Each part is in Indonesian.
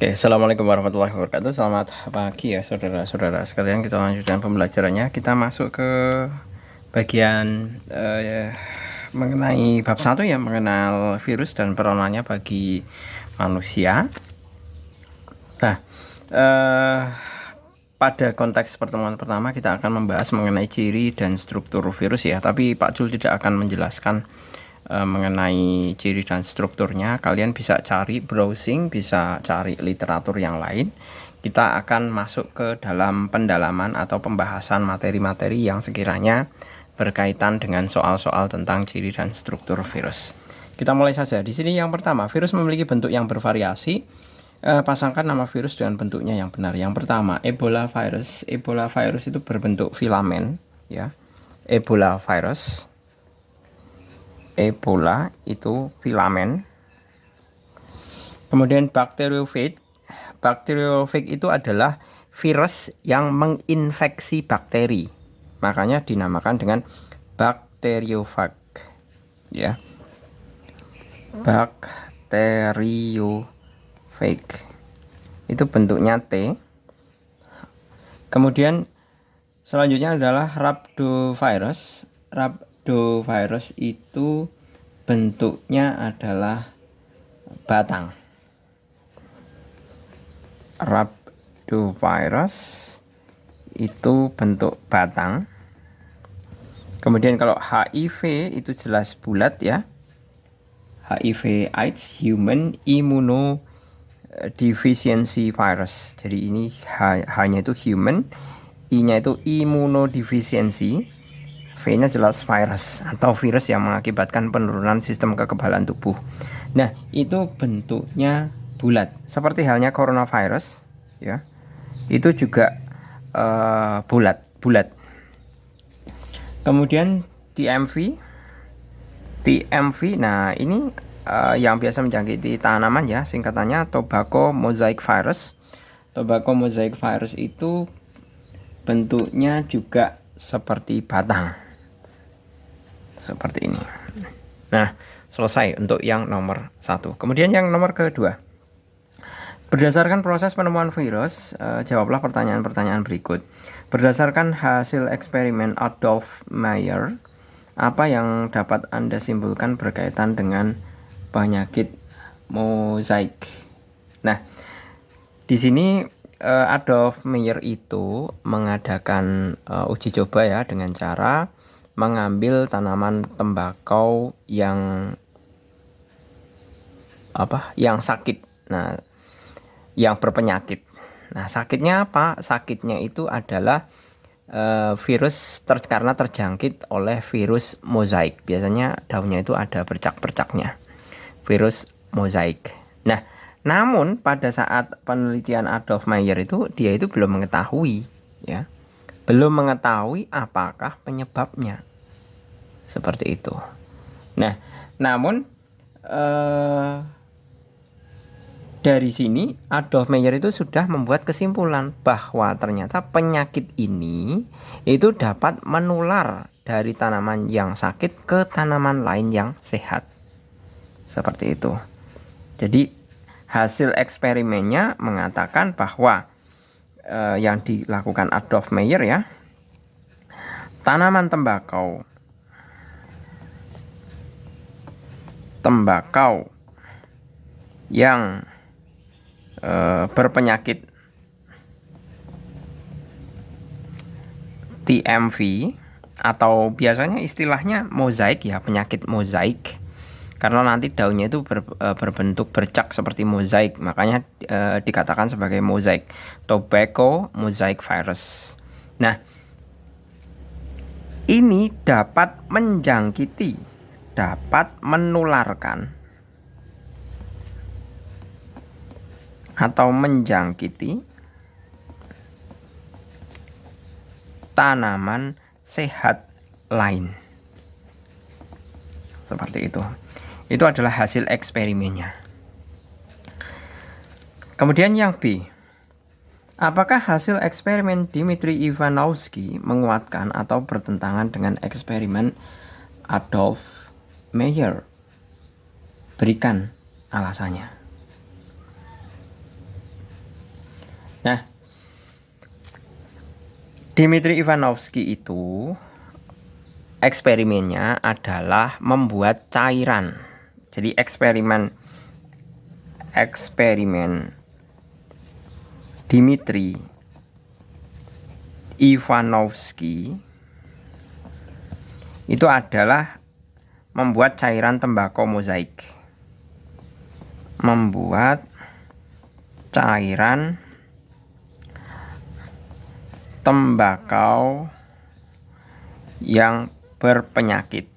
Oke, Assalamualaikum warahmatullahi wabarakatuh. Selamat pagi ya saudara-saudara sekalian. Kita lanjutkan pembelajarannya. Kita masuk ke bagian mengenai bab 1 ya, mengenal virus dan peranannya bagi manusia. Nah, pada konteks pertemuan pertama kita akan membahas mengenai ciri dan struktur virus ya. Tapi Pak Jul tidak akan menjelaskan mengenai ciri dan strukturnya. Kalian bisa cari browsing, bisa cari literatur yang lain. Kita akan masuk ke dalam pendalaman atau pembahasan materi-materi yang sekiranya berkaitan dengan soal-soal tentang ciri dan struktur virus. Kita mulai saja. Di sini yang pertama, virus memiliki bentuk yang bervariasi. Pasangkan nama virus dengan bentuknya yang benar. Yang pertama, Ebola virus. Ebola virus itu berbentuk filamen ya. Ebola virus. Ebola itu filamen. Kemudian bakteriophage. Bakteriophage itu adalah virus yang menginfeksi bakteri. Makanya dinamakan dengan bakteriofag. Ya. Bakteriofag. Itu bentuknya T. Kemudian selanjutnya adalah rhabdovirus. Rhabdovirus itu bentuknya adalah batang. Rhabdovirus itu bentuk batang. Kemudian kalau HIV itu jelas bulat ya. HIV AIDS, Human Immunodeficiency Virus. Jadi ini H-nya itu human, I-nya itu immunodeficiency, V-nya jelas virus atau virus yang mengakibatkan penurunan sistem kekebalan tubuh. Nah, itu bentuknya bulat. Seperti halnya coronavirus, ya. Itu juga bulat. Kemudian TMV. Nah ini yang biasa menjangkiti tanaman ya. Singkatannya tobacco mosaic virus. Tobacco mosaic virus itu bentuknya juga seperti batang. Seperti ini. Nah, selesai untuk yang nomor 1. Kemudian yang nomor kedua. Berdasarkan proses penemuan virus, jawablah pertanyaan-pertanyaan berikut. Berdasarkan hasil eksperimen Adolf Meyer, apa yang dapat Anda simpulkan berkaitan dengan penyakit mosaik? Nah, di sini Adolf Meyer itu mengadakan uji coba ya dengan cara mengambil tanaman tembakau yang sakit, nah yang berpenyakit. Nah sakitnya apa? Sakitnya itu adalah virus karena terjangkit oleh virus mosaik. Biasanya daunnya itu ada bercak-bercaknya, virus mosaik. Nah namun pada saat penelitian Adolf Meyer itu dia itu belum mengetahui ya. Belum mengetahui apakah penyebabnya. Seperti itu. Nah, namun dari sini Adolf Meyer itu sudah membuat kesimpulan bahwa ternyata penyakit ini itu dapat menular dari tanaman yang sakit ke tanaman lain yang sehat. Seperti itu. Jadi hasil eksperimennya mengatakan bahwa yang dilakukan Adolf Meyer ya, tanaman tembakau yang berpenyakit TMV atau biasanya istilahnya mosaik ya, penyakit mosaik. Karena nanti daunnya itu berbentuk bercak seperti mosaik, makanya dikatakan sebagai mosaik, tobacco mosaic virus. Nah, ini dapat menjangkiti, dapat menularkan atau menjangkiti tanaman sehat lain. Seperti itu. Itu adalah hasil eksperimennya. Kemudian yang B. Apakah hasil eksperimen Dmitri Ivanovsky menguatkan atau bertentangan dengan eksperimen Adolf Meyer? Berikan alasannya. Dmitri Ivanovsky itu eksperimennya adalah membuat cairan. Jadi eksperimen Dmitri Ivanovsky itu adalah membuat cairan tembakau mozaik. Membuat cairan tembakau yang berpenyakit.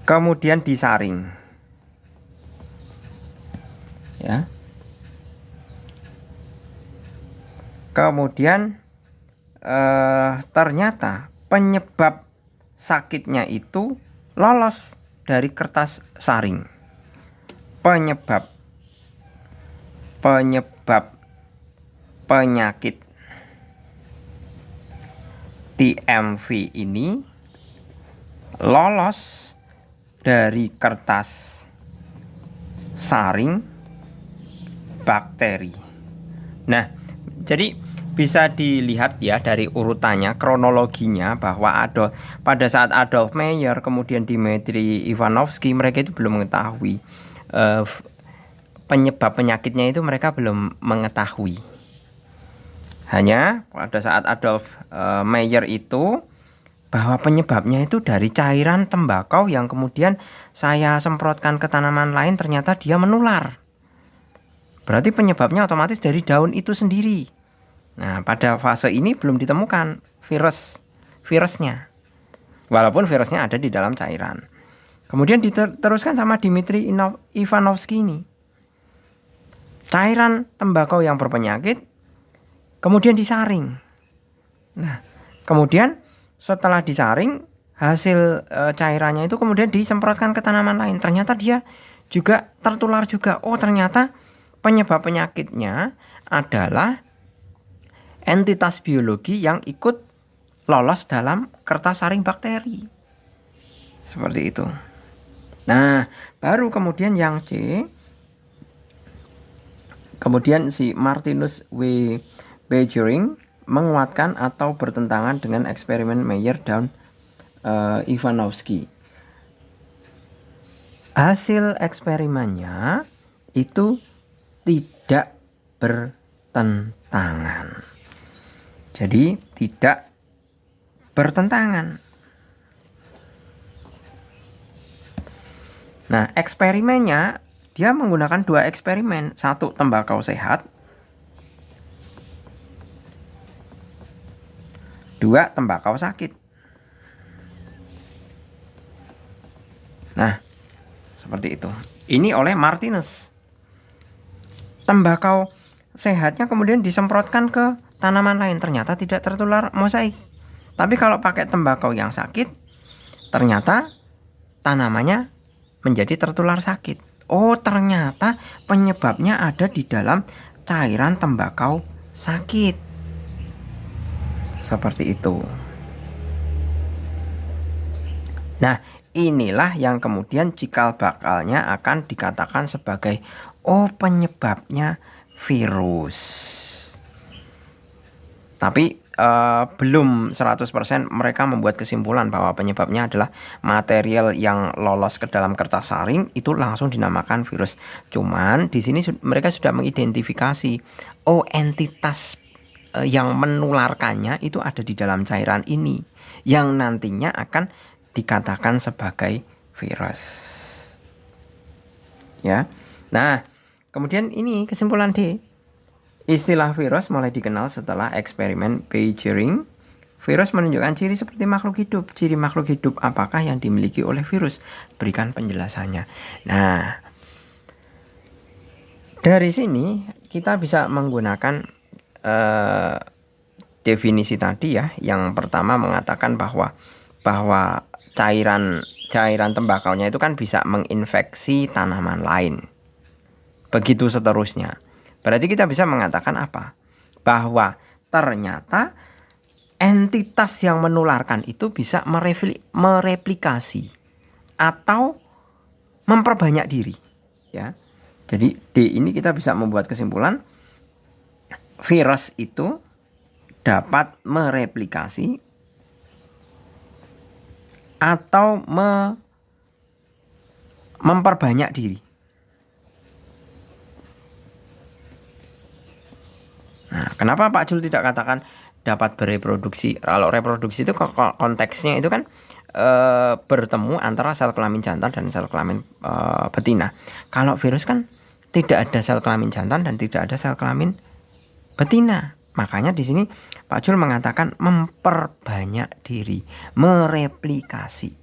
Kemudian disaring. Ya. Kemudian ternyata penyebab sakitnya itu lolos dari kertas saring. Penyebab penyakit TMV ini lolos dari kertas saring bakteri. Nah, jadi bisa dilihat ya dari urutannya, kronologinya, bahwa pada saat Adolf Meyer kemudian Dmitri Ivanovsky, mereka itu belum mengetahui penyebab penyakitnya, itu mereka belum mengetahui. Hanya pada saat Adolf Meyer itu bahwa penyebabnya itu dari cairan tembakau yang kemudian saya semprotkan ke tanaman lain, ternyata dia menular. Berarti penyebabnya otomatis dari daun itu sendiri. Nah, pada fase ini belum ditemukan virusnya. Walaupun virusnya ada di dalam cairan. Kemudian diteruskan sama Dmitri Ivanovsky ini. Cairan tembakau yang berpenyakit kemudian disaring. Nah, kemudian setelah disaring, hasil cairannya itu kemudian disemprotkan ke tanaman lain. Ternyata dia juga tertular juga. Oh, ternyata penyebab penyakitnya adalah entitas biologi yang ikut lolos dalam kertas saring bakteri. Seperti itu. Nah, baru kemudian yang C, kemudian si Martinus W. Bajering menguatkan atau bertentangan dengan eksperimen Meyer dan Ivanovsky. Hasil eksperimennya itu tidak bertentangan. Jadi tidak bertentangan. Nah, eksperimennya dia menggunakan 2 eksperimen. 1 tembakau sehat, 2 tembakau sakit. Nah, seperti itu. Ini oleh Martinus. Tembakau sehatnya kemudian disemprotkan ke tanaman lain, ternyata tidak tertular mozaik. Tapi kalau pakai tembakau yang sakit, ternyata tanamannya menjadi tertular sakit. Oh, ternyata penyebabnya ada di dalam cairan tembakau sakit. Seperti itu. Nah, inilah yang kemudian cikal bakalnya akan dikatakan sebagai penyebabnya virus. Tapi belum 100% mereka membuat kesimpulan bahwa penyebabnya adalah material yang lolos ke dalam kertas saring itu langsung dinamakan virus. Cuman di sini mereka sudah mengidentifikasi entitas yang menularkannya itu ada di dalam cairan ini yang nantinya akan dikatakan sebagai virus. Ya. Nah, kemudian ini kesimpulan D. Istilah virus mulai dikenal setelah eksperimen Bajering. Virus menunjukkan ciri seperti makhluk hidup. Ciri makhluk hidup apakah yang dimiliki oleh virus? Berikan penjelasannya. Nah, dari sini kita bisa menggunakan definisi tadi ya. Yang pertama mengatakan bahwa cairan tembakaunya itu kan bisa menginfeksi tanaman lain. Begitu seterusnya. Berarti kita bisa mengatakan apa? Bahwa ternyata entitas yang menularkan itu bisa mereplikasi atau memperbanyak diri, ya. Jadi D ini kita bisa membuat kesimpulan virus itu dapat mereplikasi atau memperbanyak diri. Nah, kenapa Pak Jul tidak katakan dapat bereproduksi? Kalau reproduksi itu konteksnya itu kan bertemu antara sel kelamin jantan dan sel kelamin betina. Kalau virus kan tidak ada sel kelamin jantan dan tidak ada sel kelamin betina. Makanya di sini Pak Jul mengatakan memperbanyak diri, mereplikasi.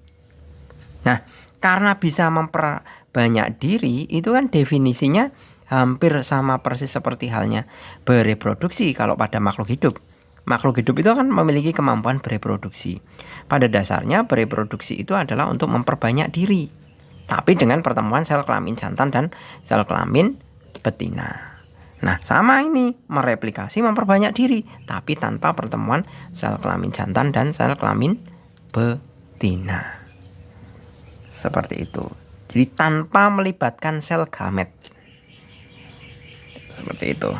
Nah, karena bisa memperbanyak diri, itu kan definisinya hampir sama persis seperti halnya bereproduksi kalau pada makhluk hidup. Makhluk hidup itu kan memiliki kemampuan bereproduksi. Pada dasarnya bereproduksi itu adalah untuk memperbanyak diri, tapi dengan pertemuan sel kelamin jantan dan sel kelamin betina. Nah, sama ini, mereplikasi memperbanyak diri, tapi tanpa pertemuan sel kelamin jantan dan sel kelamin betina. Seperti itu. Jadi tanpa melibatkan sel gamet. Seperti itu.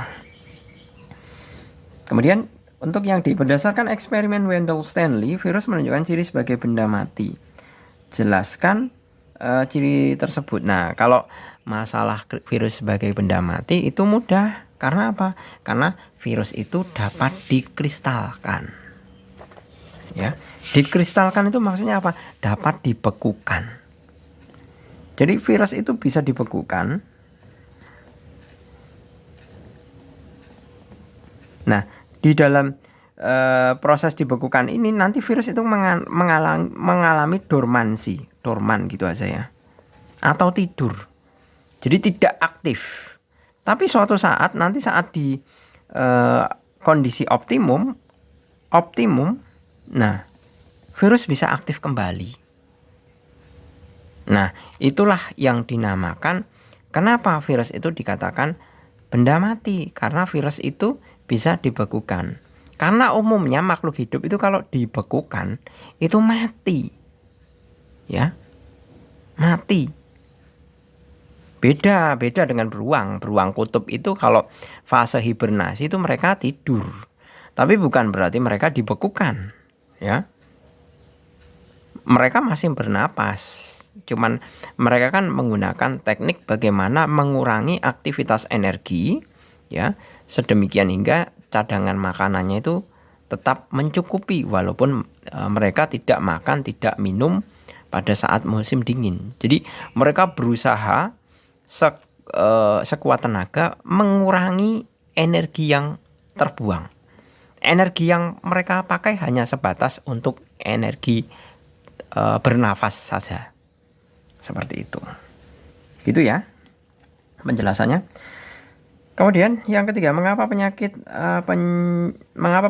Kemudian untuk yang berdasarkan eksperimen Wendell Stanley, virus menunjukkan ciri sebagai benda mati. Jelaskan ciri tersebut. Nah, kalau masalah virus sebagai benda mati itu mudah. Karena apa? Karena virus itu dapat dikristalkan. Ya, dikristalkan itu maksudnya apa? Dapat dibekukan. Jadi virus itu bisa dibekukan. Nah, di dalam proses dibekukan ini nanti virus itu mengalami dorman gitu aja ya, atau tidur. Jadi tidak aktif. Tapi suatu saat nanti saat di kondisi optimum, nah virus bisa aktif kembali. Nah, itulah yang dinamakan kenapa virus itu dikatakan benda mati, karena virus itu bisa dibekukan. Karena umumnya makhluk hidup itu kalau dibekukan itu mati. Ya. Mati. Beda dengan beruang. Beruang kutub itu kalau fase hibernasi itu mereka tidur. Tapi bukan berarti mereka dibekukan, ya. Mereka masih bernapas. Cuman mereka kan menggunakan teknik bagaimana mengurangi aktivitas energi, ya, sedemikian hingga cadangan makanannya itu tetap mencukupi walaupun mereka tidak makan, tidak minum pada saat musim dingin. Jadi mereka berusaha sekuat tenaga mengurangi energi yang terbuang. Energi yang mereka pakai hanya sebatas untuk energi bernafas saja. Seperti itu. Gitu ya penjelasannya. Kemudian yang ketiga, mengapa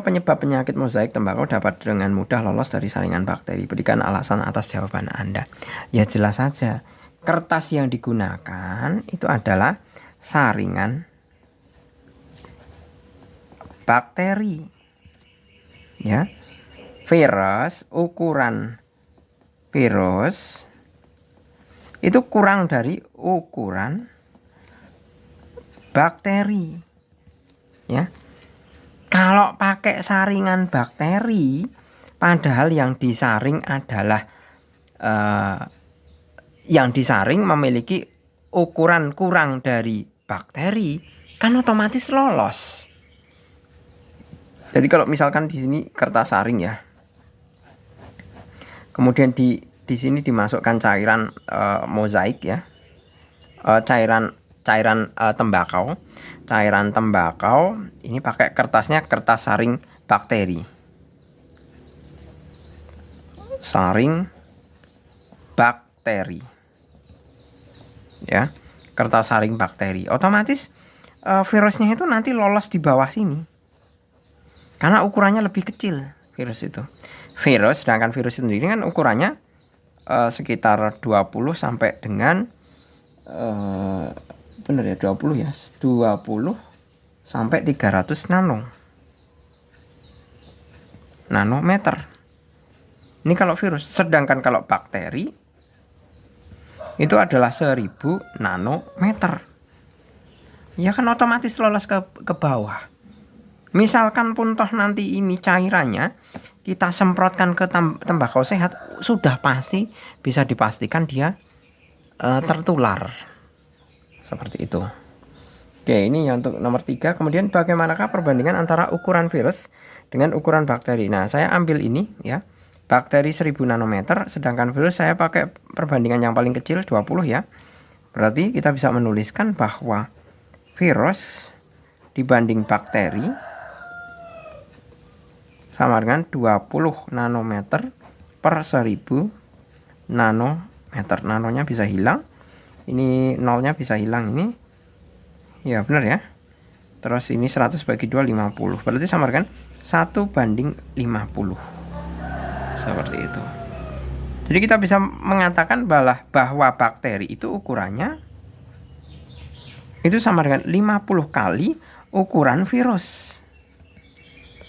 penyebab penyakit mozaik tembakau dapat dengan mudah lolos dari saringan bakteri? Berikan alasan atas jawaban Anda. Ya jelas saja, kertas yang digunakan itu adalah saringan bakteri. Ya, virus, ukuran virus itu kurang dari ukuran bakteri, ya. Kalau pakai saringan bakteri, padahal yang disaring adalah yang disaring memiliki ukuran kurang dari bakteri, kan otomatis lolos. Jadi kalau misalkan di sini kertas saring ya, kemudian di sini dimasukkan cairan mozaik ya, cairan tembakau. Cairan tembakau ini pakai kertasnya kertas saring bakteri. Saring bakteri. Ya, kertas saring bakteri. Otomatis virusnya itu nanti lolos di bawah sini. Karena ukurannya lebih kecil virus itu. Sedangkan virus sendiri kan ukurannya sekitar 20 sampai dengan benar ya 20 ya 20 sampai 300 nanometer. Ini kalau virus. Sedangkan kalau bakteri itu adalah 1000 nanometer. Ya kan otomatis lolos ke bawah. Misalkan pun toh nanti ini cairannya kita semprotkan ke tembakau sehat, sudah pasti bisa dipastikan dia tertular. Seperti itu. Oke, ini yang untuk nomor 3. Kemudian bagaimanakah perbandingan antara ukuran virus dengan ukuran bakteri? Nah, saya ambil ini ya. Bakteri 1000 nanometer, sedangkan virus saya pakai perbandingan yang paling kecil 20 ya. Berarti kita bisa menuliskan bahwa virus dibanding bakteri sama dengan 20 nanometer per 1000 nanometer. Nanonya bisa hilang. Ini nolnya bisa hilang ini. Ya benar ya. Terus ini 100 bagi 2 50. Berarti sama kan 1:50. Seperti itu. Jadi kita bisa mengatakan bahwa bakteri itu ukurannya itu sama dengan 50 kali ukuran virus.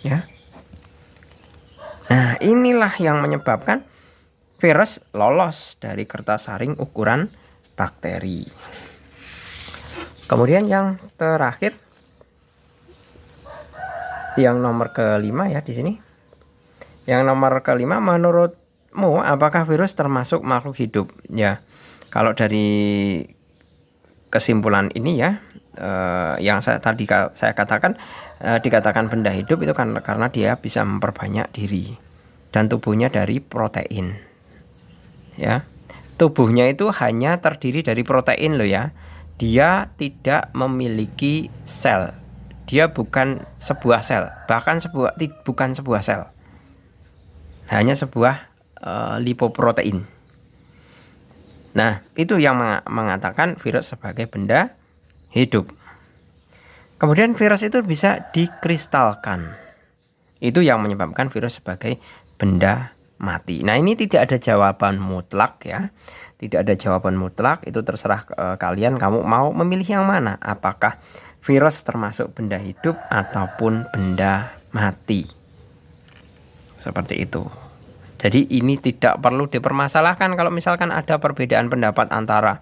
Ya. Nah, inilah yang menyebabkan virus lolos dari kertas saring ukuran bakteri. Kemudian yang terakhir, yang nomor kelima ya di sini. Yang nomor kelima, menurutmu apakah virus termasuk makhluk hidup? Ya, kalau dari kesimpulan ini ya, yang saya katakan dikatakan benda hidup itu kan karena dia bisa memperbanyak diri dan tubuhnya dari protein. Ya, tubuhnya itu hanya terdiri dari protein loh ya. Dia tidak memiliki sel. Dia bukan sebuah sel, bahkan bukan sebuah sel. Hanya sebuah lipoprotein. Nah, itu yang mengatakan virus sebagai benda hidup. Kemudian virus itu bisa dikristalkan. Itu yang menyebabkan virus sebagai benda mati. Nah, ini tidak ada jawaban mutlak ya. Tidak ada jawaban mutlak, itu terserah kalian, kamu mau memilih yang mana, apakah virus termasuk benda hidup ataupun benda mati. Seperti itu. Jadi ini tidak perlu dipermasalahkan kalau misalkan ada perbedaan pendapat antara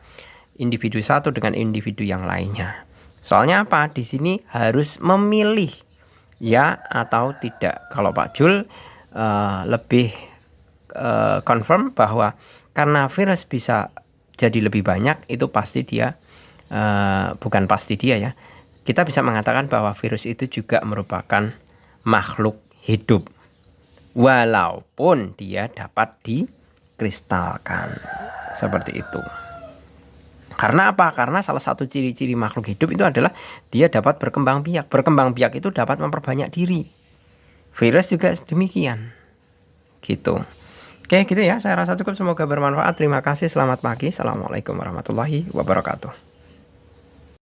individu satu dengan individu yang lainnya. Soalnya apa? Di sini harus memilih ya atau tidak. Kalau Pak Jul lebih confirm bahwa karena virus bisa jadi lebih banyak, itu pasti dia bukan pasti dia ya. Kita bisa mengatakan bahwa virus itu juga merupakan makhluk hidup. Walaupun dia dapat dikristalkan. Seperti itu. Karena apa? Karena salah satu ciri-ciri makhluk hidup itu adalah dia dapat berkembang biak. Berkembang biak itu dapat memperbanyak diri. Virus juga demikian. Gitu. Oke gitu ya, saya rasa cukup, semoga bermanfaat. Terima kasih, selamat pagi. Assalamualaikum warahmatullahi wabarakatuh.